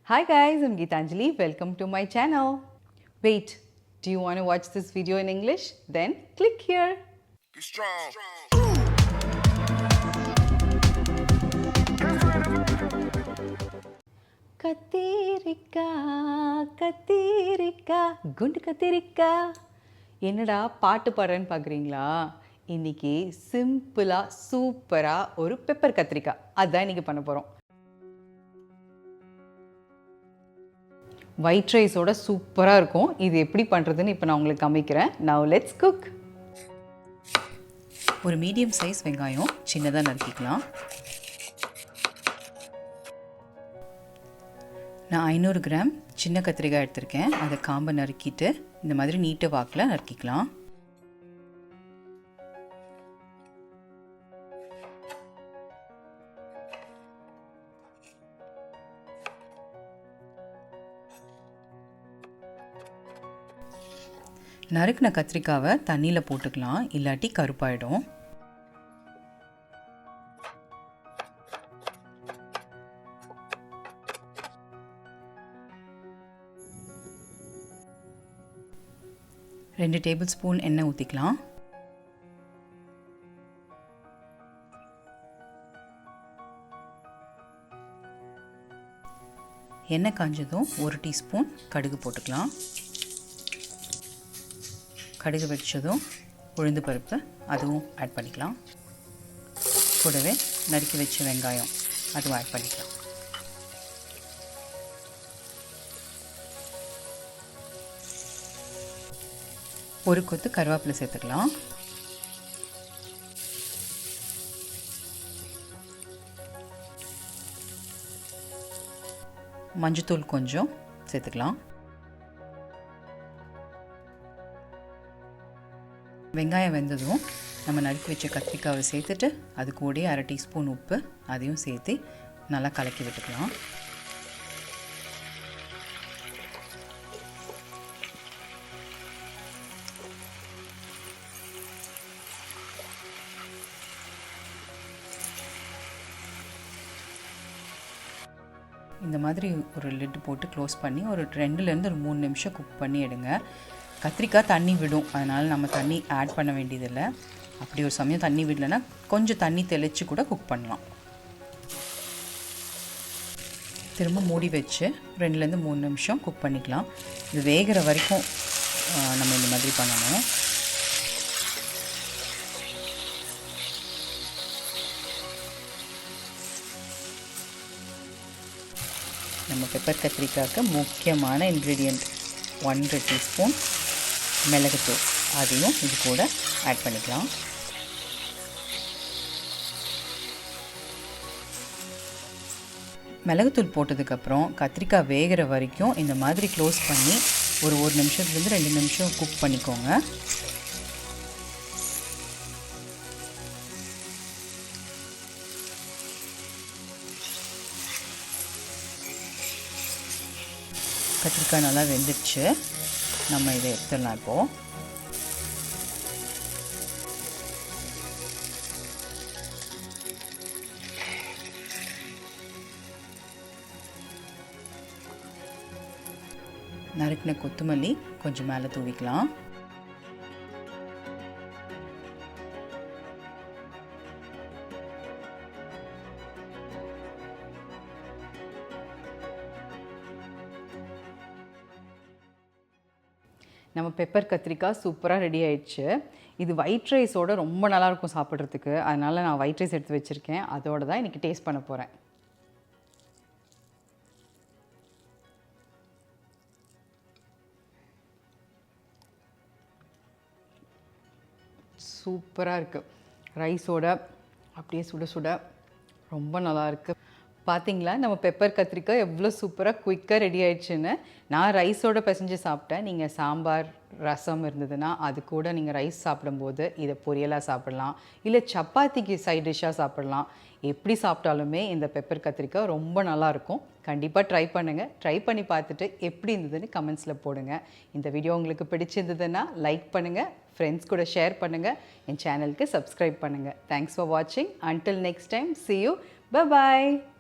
Hi guys, I'm Geetanjali. Welcome to my channel. Wait, do you want to watch this video in English? Then click here. Be strong. Kathirikai, Kathirikai, Gundu Kathirikai. என்னடா பாட்டு பாடுறேன்னு பார்க்குறீங்களா? இன்னைக்கு சிம்பிளா சூப்பரா ஒரு pepper கத்திரிக்காய் அதான் இன்னைக்கு பண்ண போகிறோம். ஒயிட் ரைஸோட சூப்பராக இருக்கும். இது எப்படி பண்ணுறதுன்னு இப்போ நான் உங்களுக்கு காமிக்கிறேன். Now let's cook. ஒரு மீடியம் சைஸ் வெங்காயம் சின்னதாக நறுக்கிக்கலாம். நான் 500 கிராம் சின்ன கத்திரிக்காய் எடுத்திருக்கேன். அதை காம்பை நறுக்கிட்டு இந்த மாதிரி நீட்டு வாக்கில் நறுக்கிக்கலாம். நறுக்கின கத்திரிக்காவை தண்ணியில் போட்டுக்கலாம், இல்லாட்டி கருப்பாயிடும். ரெண்டு டேபிள் ஸ்பூன் எண்ணெய் ஊற்றிக்கலாம். எண்ணெய் காஞ்சதும் 1 டீஸ்பூன் கடுகு போட்டுக்கலாம். கடுகு வெடிச்சதும் உளுந்து பருப்பு அதுவும் ஆட் பண்ணிக்கலாம். கூடவே நறுக்கி வச்ச வெங்காயம் அதுவும் ஆட் பண்ணிக்கலாம். ஒரு கொத்து கருவேப்பிலை சேர்த்துக்கலாம். மஞ்சத்தூள் கொஞ்சம் சேர்த்துக்கலாம். வெங்காயம் வெந்ததும் நம்ம நறுக்கி வச்ச கத்திரிக்காவை சேர்த்துட்டு அது கூட 1/2 டீஸ்பூன் உப்பு அதையும் சேர்த்து நல்லா கலக்கி விட்டுக்கலாம். இந்த மாதிரி ஒரு லிட் போட்டு க்ளோஸ் பண்ணி ஒரு 2லேருந்து 3 நிமிஷம் குக் பண்ணி எடுங்க. கத்திரிக்காய் தண்ணி விடும், அதனால் நம்ம தண்ணி ஆட் பண்ண வேண்டியதில்லை. அப்படி ஒரு சமயம் தண்ணி விடலைன்னா கொஞ்சம் தண்ணி தெளித்து கூட குக் பண்ணலாம். திரும்ப மூடி வச்சு 2லேருந்து 3 நிமிஷம் குக் பண்ணிக்கலாம். இது வேகிற வரைக்கும் நம்ம இந்த மாதிரி பண்ணணும். நம்ம பெப்பர் கத்திரிக்காய்க்கு முக்கியமான இன்க்ரீடியண்ட் 1/2 டீஸ்பூன் மிளகுத்தூள் அதையும் இது கூட ஆட் பண்ணிக்கலாம். மிளகுத்தூள் போட்டதுக்கப்புறம் கத்திரிக்காய் வேகிற வரைக்கும் இந்த மாதிரி க்ளோஸ் பண்ணி ஒரு 1 நிமிஷத்துலேருந்து 2 நிமிஷம் குக் பண்ணிக்கோங்க. கத்திரிக்காய் நல்லா வெந்துடுச்சு. நம்ம இதை எடுத்துடலாம். இப்போது நறுக்கின கொத்தமல்லி கொஞ்சம் மேலே தூவிக்கலாம். நம்ம பெப்பர் கத்திரிக்காய் சூப்பராக ரெடி ஆயிடுச்சு. இது ஒயிட் ரைஸோட ரொம்ப நல்லாயிருக்கும் சாப்பிட்றதுக்கு. அதனால் நான் ஒயிட் ரைஸ் எடுத்து வச்சுருக்கேன். அதோடு தான் இன்றைக்கி டேஸ்ட் பண்ண போகிறேன். சூப்பராக இருக்குது. ரைஸோட அப்படியே சுட சுட ரொம்ப நல்லாயிருக்கு. பார்த்தீங்களா நம்ம பெப்பர் கத்திரிக்காய் எவ்வளோ சூப்பராக குயிக்காக ரெடி ஆயிடுச்சுன்னு. நான் ரைஸோட பிசைஞ்சு சாப்பிட்டேன். நீங்கள் சாம்பார் ரசம் இருந்ததுன்னா அது கூட நீங்கள் ரைஸ் சாப்பிடும்போது இதை பொரியலாக சாப்பிட்லாம், இல்லை சப்பாத்திக்கு சைட் டிஷ்ஷாக சாப்பிட்லாம். எப்படி சாப்பிட்டாலுமே இந்த பெப்பர் கத்திரிக்காய் ரொம்ப நல்லாயிருக்கும். கண்டிப்பாக ட்ரை பண்ணுங்கள். ட்ரை பண்ணி பார்த்துட்டு எப்படி இருந்ததுன்னு கமெண்ட்ஸில் போடுங்க. இந்த வீடியோ உங்களுக்கு பிடிச்சிருந்ததுன்னா லைக் பண்ணுங்கள், ஃப்ரெண்ட்ஸ் கூட ஷேர் பண்ணுங்கள், என் சேனலுக்கு சப்ஸ்கிரைப் பண்ணுங்கள். தேங்க்ஸ் ஃபார் வாட்சிங். Until next time, see you. Bye-bye.